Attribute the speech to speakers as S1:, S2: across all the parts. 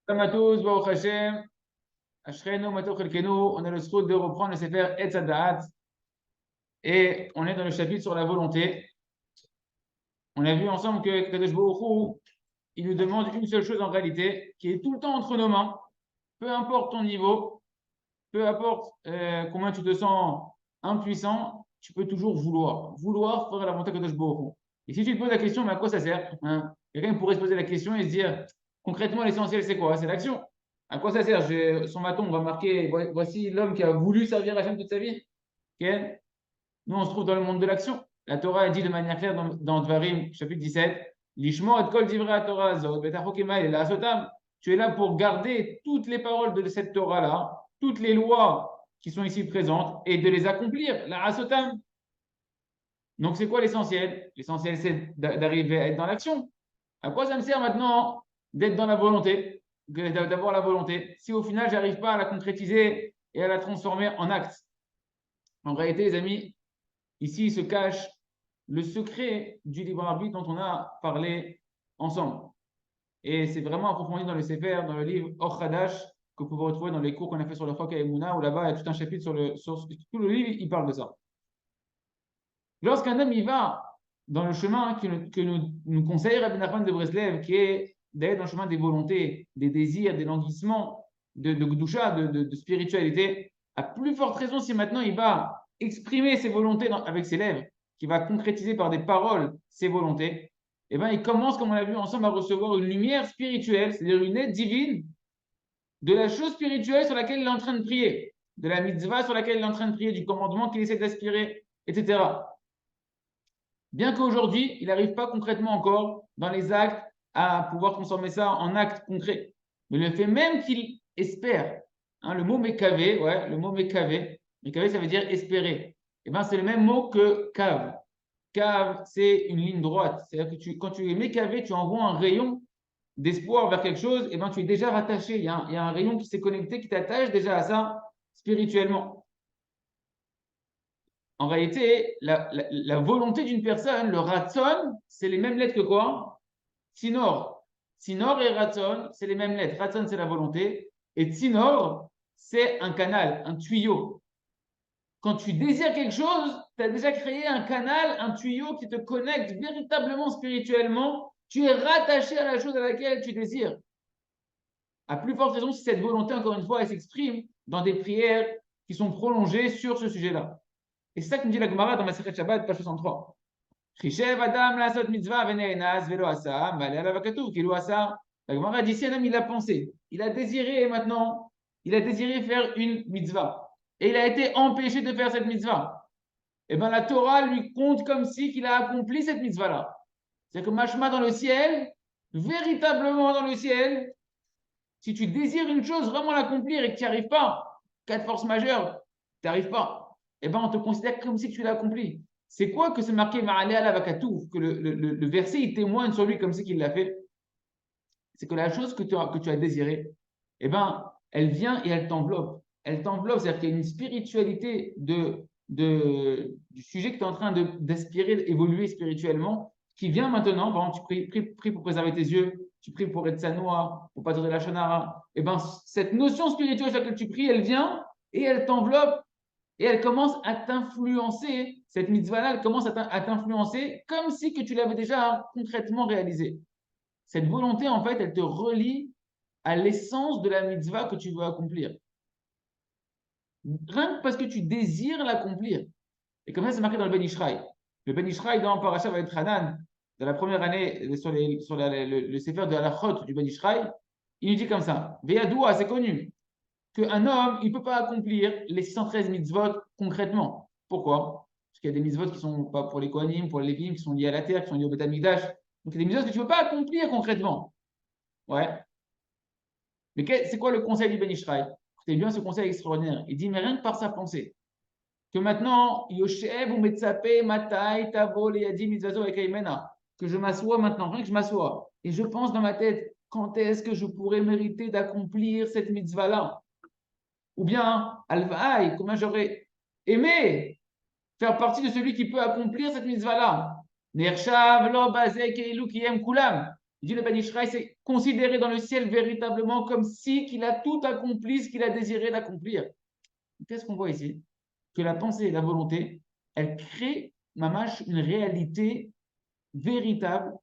S1: Salam à tous, Baruch Hashem, Ashrenu, Matok Chelkenu. On a le souhait de reprendre le Sefer Etz Hadaat et on est dans le chapitre sur la volonté. On a vu ensemble que Kadosh Baruch Hu, il nous demande une seule chose en réalité, qui est tout le temps entre nos mains, peu importe ton niveau, peu importe combien tu te sens impuissant, tu peux toujours vouloir faire la volonté de Kadosh Baruch Hu. Et si tu te poses la question, mais à quoi ça sert, hein? Quelqu'un pourrait se poser la question et se dire, concrètement, l'essentiel, c'est quoi? C'est l'action. À quoi ça sert? Son bâton, on va marquer, voici l'homme qui a voulu servir Hachem toute sa vie. Ok. Nous, on se trouve dans le monde de l'action. La Torah a dit de manière claire dans Dvarim, chapitre 17, Lishmor et kol divrei Torah azot, betachok emael la'asotam. Tu es là pour garder toutes les paroles de cette Torah-là, toutes les lois qui sont ici présentes, et de les accomplir, la'asotam. Donc, c'est quoi l'essentiel? L'essentiel, c'est d'arriver à être dans l'action. À quoi ça me sert maintenant d'être dans la volonté, d'avoir la volonté, si au final, je n'arrive pas à la concrétiser et à la transformer en acte? En réalité, les amis, ici se cache le secret du libre arbitre dont on a parlé ensemble. Et c'est vraiment approfondi dans le Sefer, dans le livre Or Hadash, que vous pouvez retrouver dans les cours qu'on a fait sur le Chok HaEmuna, où là-bas, il y a tout un chapitre sur tout le livre, il parle de ça. Lorsqu'un homme y va dans le chemin que nous conseille Rabbi Nachman de Breslev, qui est d'aller dans le chemin des volontés, des désirs, des languissements, de Gdusha, de spiritualité, à plus forte raison si maintenant il va exprimer ses volontés avec ses lèvres, qui va concrétiser par des paroles ses volontés, et bien il commence, comme on l'a vu ensemble, à recevoir une lumière spirituelle, c'est-à-dire une aide divine de la chose spirituelle sur laquelle il est en train de prier, de la mitzvah sur laquelle il est en train de prier, du commandement qu'il essaie d'aspirer, etc. Bien qu'aujourd'hui, il n'arrive pas concrètement encore dans les actes à pouvoir transformer ça en actes concrets. Mais le fait même qu'il espère, hein, le mot mécavé, ouais, le mot mécavé, mécavé ça veut dire espérer. Et ben, c'est le même mot que cave. Cave, c'est une ligne droite. C'est-à-dire que quand tu es mécavé, tu envoies un rayon d'espoir vers quelque chose, et ben, tu es déjà rattaché. Il y a un rayon qui s'est connecté, qui t'attache déjà à ça spirituellement. En réalité, la volonté d'une personne, le ratson, c'est les mêmes lettres que quoi? Tsinor. Tsinor et ratson, c'est les mêmes lettres. Ratson, c'est la volonté. Et tsinor, c'est un canal, un tuyau. Quand tu désires quelque chose, tu as déjà créé un canal, un tuyau qui te connecte véritablement spirituellement. Tu es rattaché à la chose à laquelle tu désires. À plus forte raison si cette volonté, encore une fois, elle s'exprime dans des prières qui sont prolongées sur ce sujet-là. Et c'est ça que nous dit la Gemara dans Masechet Shabbat, page 63. Chishev Adam lasot mitzvah vene'enaz velo asa, malé alav hakatuv kilu asa. La Gemara dit si un homme il a pensé, il a désiré maintenant, il a désiré faire une mitzvah et il a été empêché de faire cette mitzvah. Et bien la Torah lui compte comme si qu'il a accompli cette mitzvah-là. C'est-à-dire que mashma dans le ciel, véritablement dans le ciel, si tu désires une chose, vraiment l'accomplir et que tu n'y arrives pas, cas de force majeure, tu n'y arrives pas, eh ben on te considère comme si tu l'as accompli. C'est quoi que c'est marqué Ma'ale ala vakatouf, que le verset il témoigne sur lui comme si qu'il l'a fait? C'est que la chose que tu as désirée, eh ben, elle vient et elle t'enveloppe. Elle t'enveloppe, c'est-à-dire qu'il y a une spiritualité du sujet que tu es en train d'aspirer, d'évoluer spirituellement, qui vient maintenant. Par exemple, tu pries pour préserver tes yeux, tu pries pour être sanoa, pour pas te de la shonara. Eh ben, cette notion spirituelle sur laquelle tu pries, elle vient et elle t'enveloppe et elle commence à t'influencer. Cette mitzvah-là, elle commence à t'influencer comme si que tu l'avais déjà concrètement réalisé. Cette volonté, en fait, elle te relie à l'essence de la mitzvah que tu veux accomplir. Rien que parce que tu désires l'accomplir. Et comme ça, c'est marqué dans le Ben Ishraï. Le Ben Ishraï, dans Parashat Vayetranan, dans la première année, sur le Sefer de Halachot du Ben Ishraï, il nous dit comme ça. Veyadoua, c'est connu, qu'un homme, il ne peut pas accomplir les 613 mitzvot concrètement. Pourquoi? Parce qu'il y a des mitzvot qui ne sont pas pour les Kohanim, pour les Lévim, qui sont liés à la terre, qui sont liés au Beth Amikdash. Donc, il y a des mitzvot que tu ne peux pas accomplir concrètement. Ouais. Mais c'est quoi le conseil du Ben Ishraï? Écoutez bien ce conseil extraordinaire. Il dit, mais rien que par sa pensée, que maintenant, Yoshev ou Metsape, Matai, Tavo, Leyadi, Mitzazo et Kaimena, que je m'assois maintenant, rien que je m'assois, et je pense dans ma tête, quand est-ce que je pourrais mériter d'accomplir cette mitzvah-là? Ou bien, Alvaï, comment j'aurais aimé faire partie de celui qui peut accomplir cette mitzvah-là? Nershav, Lo, Bazek, Eilu, Kiyem, Kulam. Il dit le Ben Ishraï, c'est considéré dans le ciel véritablement comme si qu'il a tout accompli ce qu'il a désiré d'accomplir. Qu'est-ce qu'on voit ici? Que la pensée et la volonté, elles créent, mamash, une réalité véritable,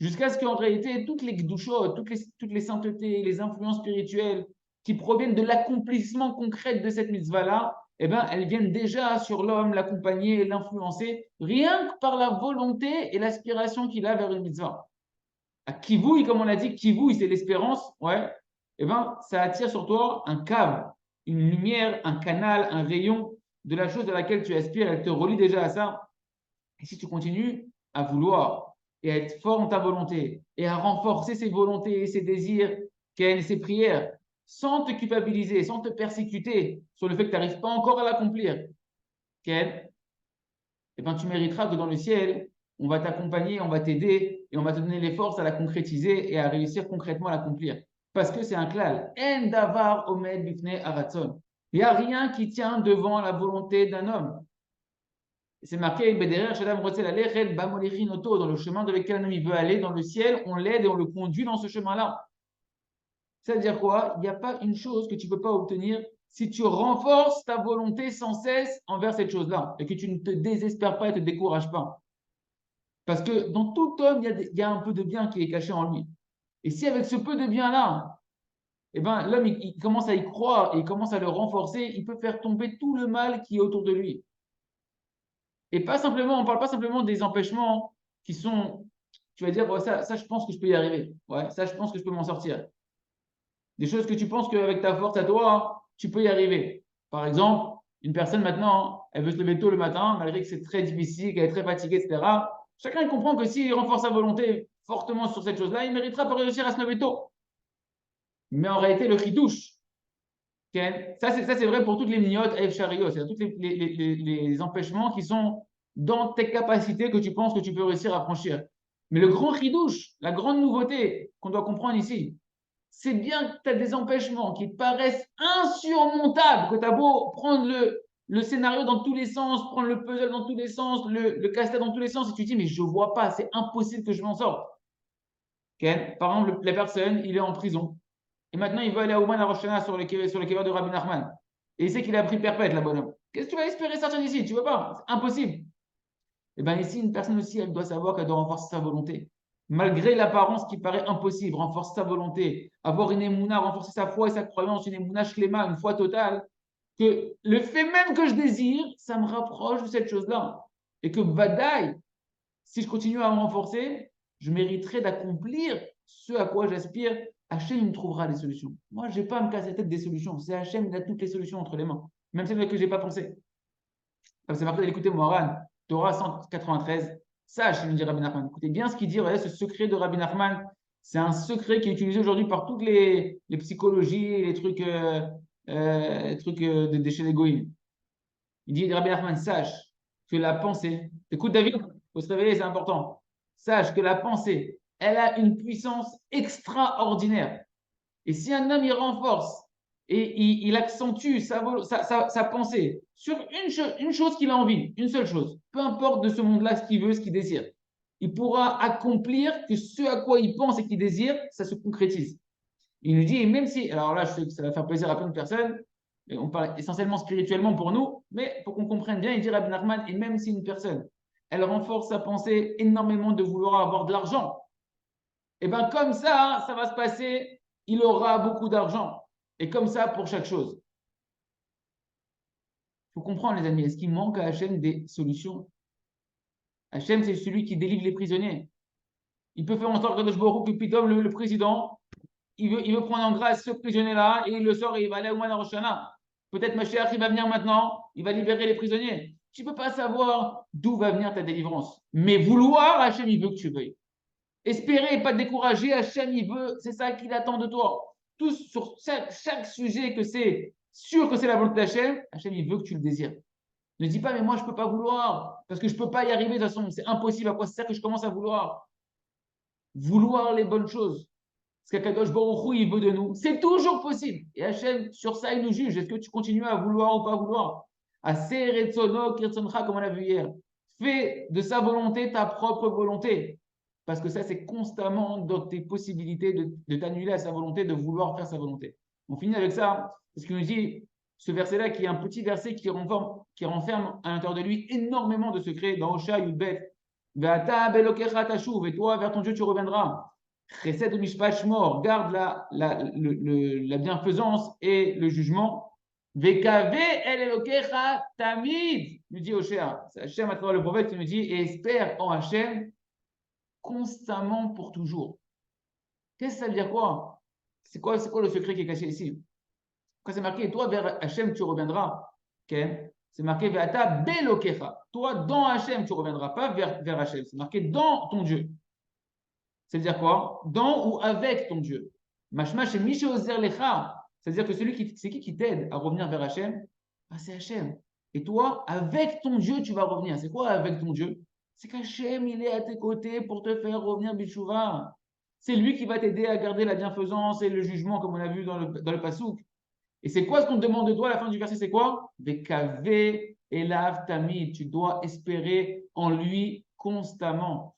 S1: jusqu'à ce qu'en réalité, toutes les gdushot, toutes les saintetés, les influences spirituelles qui proviennent de l'accomplissement concret de cette mitzvah-là, eh ben, elles viennent déjà sur l'homme, l'accompagner, l'influencer, rien que par la volonté et l'aspiration qu'il a vers une mitzvah. À Kivouï, comme on l'a dit, Kivouï, c'est l'espérance, ouais, eh ben, ça attire sur toi un cave, une lumière, un canal, un rayon de la chose à laquelle tu aspires, elle te relie déjà à ça. Et si tu continues à vouloir et à être fort dans ta volonté et à renforcer ses volontés et ses désirs, et ses prières, sans te culpabiliser, sans te persécuter sur le fait que tu n'arrives pas encore à l'accomplir, Ken, eh ben, tu mériteras que dans le ciel, on va t'accompagner, on va t'aider et on va te donner les forces à la concrétiser et à réussir concrètement à l'accomplir. Parce que c'est un klal. En davar omed bifne aratzon. Il n'y a rien qui tient devant la volonté d'un homme. C'est marqué dans le chemin dans lequel un homme veut aller, dans le ciel, on l'aide et on le conduit dans ce chemin-là. C'est-à-dire quoi? Il n'y a pas une chose que tu ne peux pas obtenir si tu renforces ta volonté sans cesse envers cette chose-là et que tu ne te désespères pas et ne te décourages pas. Parce que dans tout homme, il y a un peu de bien qui est caché en lui. Et si avec ce peu de bien-là, eh ben, l'homme il commence à y croire et il commence à le renforcer, il peut faire tomber tout le mal qui est autour de lui. Et pas simplement, on ne parle pas simplement des empêchements qui sont, tu vas dire, ouais, ça, je pense que je peux y arriver. Ouais, ça, je pense que je peux m'en sortir. Des choses que tu penses qu'avec ta force à toi, tu peux y arriver. Par exemple, une personne maintenant, elle veut se lever tôt le matin, malgré que c'est très difficile, qu'elle est très fatiguée, etc. Chacun comprend que s'il renforce sa volonté fortement sur cette chose-là, il méritera pour réussir à se lever tôt. Mais en réalité, le chidouche, ça c'est vrai pour toutes les mignottes, c'est-à-dire tous les empêchements qui sont dans tes capacités que tu penses que tu peux réussir à franchir. Mais le grand chidouche, la grande nouveauté qu'on doit comprendre ici, c'est bien que tu as des empêchements qui te paraissent insurmontables, que tu as beau prendre le scénario dans tous les sens, prendre le puzzle dans tous les sens, le casse-tête dans tous les sens, et tu te dis, mais je ne vois pas, c'est impossible que je m'en sorte. Par exemple, la personne, il est en prison. Et maintenant, il veut aller à Ouman à Rosh Hashanah sur le kibbutz de Rabbi Nachman. Et il sait qu'il a pris perpète, la bonhomme. Qu'est-ce que tu vas espérer sortir d'ici? Tu ne veux pas? C'est impossible. Et bien ici, une personne aussi, elle doit savoir qu'elle doit renforcer sa volonté. Malgré l'apparence qui paraît impossible, renforcer sa volonté, avoir une émouna, renforcer sa foi et sa croyance, une émouna shlema, une foi totale, que le fait même que je désire, ça me rapproche de cette chose-là. Et que badaï, si je continue à me renforcer, je mériterai d'accomplir ce à quoi j'aspire. Hachem, il me trouvera des solutions. Moi, je n'ai pas à me casser la tête des solutions. C'est Hachem, il a toutes les solutions entre les mains. Même celles que je n'ai pas pensé. Comme c'est marqué d'écouter Moharan, Torah 193. Sache, il me dit Rabbi Nachman. Écoutez bien ce qu'il dit. Regardez ce secret de Rabbi Nachman. C'est un secret qui est utilisé aujourd'hui par toutes les psychologies, les trucs de déchets d'égoïsme. Il dit Rabbi Nachman, sache que la pensée, écoute David, il faut se réveiller, c'est important. Sache que la pensée, elle a une puissance extraordinaire. Et si un homme y renforce et il accentue sa pensée sur une chose qu'il a envie, une seule chose, peu importe de ce monde-là ce qu'il veut, ce qu'il désire, il pourra accomplir que ce à quoi il pense et qu'il désire, ça se concrétise. Il nous dit, et même si, alors là, je sais que ça va faire plaisir à plein de personnes, et on parle essentiellement spirituellement pour nous, mais pour qu'on comprenne bien, il dit Rabbi Nachman, et même si une personne, elle renforce sa pensée énormément de vouloir avoir de l'argent, et bien comme ça va se passer, il aura beaucoup d'argent. Et comme ça pour chaque chose. Il faut comprendre, les amis, est-ce qu'il manque à Hachem des solutions? Hachem, c'est celui qui délivre les prisonniers. Il peut faire en sorte que Pitom, le président, il veut prendre en grâce ce prisonnier-là et il le sort et il va aller au Rosh Hashanah. Peut-être Mashiach, il va venir maintenant, il va libérer les prisonniers. Tu ne peux pas savoir d'où va venir ta délivrance. Mais vouloir, Hachem, il veut que tu veuilles. Espérer et pas te décourager, Hachem, il veut, c'est ça qu'il attend de toi. Tous sur chaque sujet que c'est sûr que c'est la volonté d'Hachem, Hachem, il veut que tu le désires. Ne dis pas, mais moi, je ne peux pas vouloir, parce que je ne peux pas y arriver de toute façon, c'est impossible. À quoi ça sert que je commence à vouloir? Vouloir les bonnes choses. Ce qu'Akadosh Baruch Hu, il veut de nous, c'est toujours possible. Et Hachem, sur ça, il nous juge. Est-ce que tu continues à vouloir ou pas vouloir? Aser etzono kirtzoncha, comme on l'a vu hier. Fais de sa volonté ta propre volonté. parce que ça, c'est constamment dans tes possibilités de t'annuler à sa volonté, de vouloir faire sa volonté. On finit avec ça, parce qu'il nous dit, ce verset-là, qui est un petit verset qui renferme à l'intérieur de lui énormément de secrets, dans Osha, Yudbet, Ve'ata belokecha tashuv, et toi, vers ton Dieu, tu reviendras. Chesed ou mishpat shmor, garde la bienfaisance et le jugement. Vekave el elokecha tamid, lui dit Oshéa. C'est Hachem à travers le prophète qui nous dit, et espère en Hachem constamment pour toujours. Qu'est-ce que ça veut dire quoi? C'est quoi le secret qui est caché ici? Quand c'est marqué, toi vers Hachem tu reviendras, okay? C'est marqué Ve'ata belokecha. Toi dans Hachem tu reviendras, pas vers Hachem. C'est marqué dans ton Dieu. C'est-à-dire quoi? Dans ou avec ton Dieu. Mashma chez Miché Ozer Lecha. C'est-à-dire que c'est qui t'aide à revenir vers Hachem? Ah, c'est Hachem. Et toi, avec ton Dieu, tu vas revenir. C'est quoi avec ton Dieu? C'est qu'Hachem, il est à tes côtés pour te faire revenir Bichouva. C'est lui qui va t'aider à garder la bienfaisance et le jugement, comme on a vu dans le Passouk. Et c'est quoi ce qu'on te demande de toi à la fin du verset? C'est quoi? Vekave elav tamid. Tu dois espérer en lui constamment.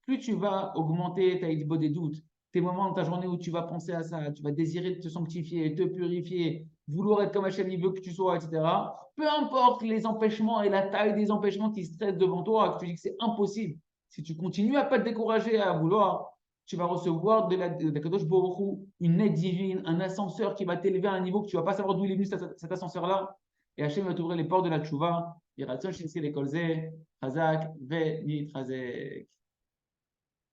S1: Plus tu vas augmenter ta idée des doutes, tes moments de ta journée où tu vas penser à ça, tu vas désirer te sanctifier, te purifier, vouloir être comme Hachem il veut que tu sois, etc. Peu importe les empêchements et la taille des empêchements qui stressent devant toi, que tu dis que c'est impossible. Si tu continues à ne pas te décourager, à vouloir, tu vas recevoir de Kadosh Baruch Hu une aide divine, un ascenseur qui va t'élever à un niveau que tu ne vas pas savoir d'où il est venu cet ascenseur-là. Et Hachem va t'ouvrir les portes de la tchouva. Yiratzon Shinsi Lekolze, Chazak, Ve Nitrazek.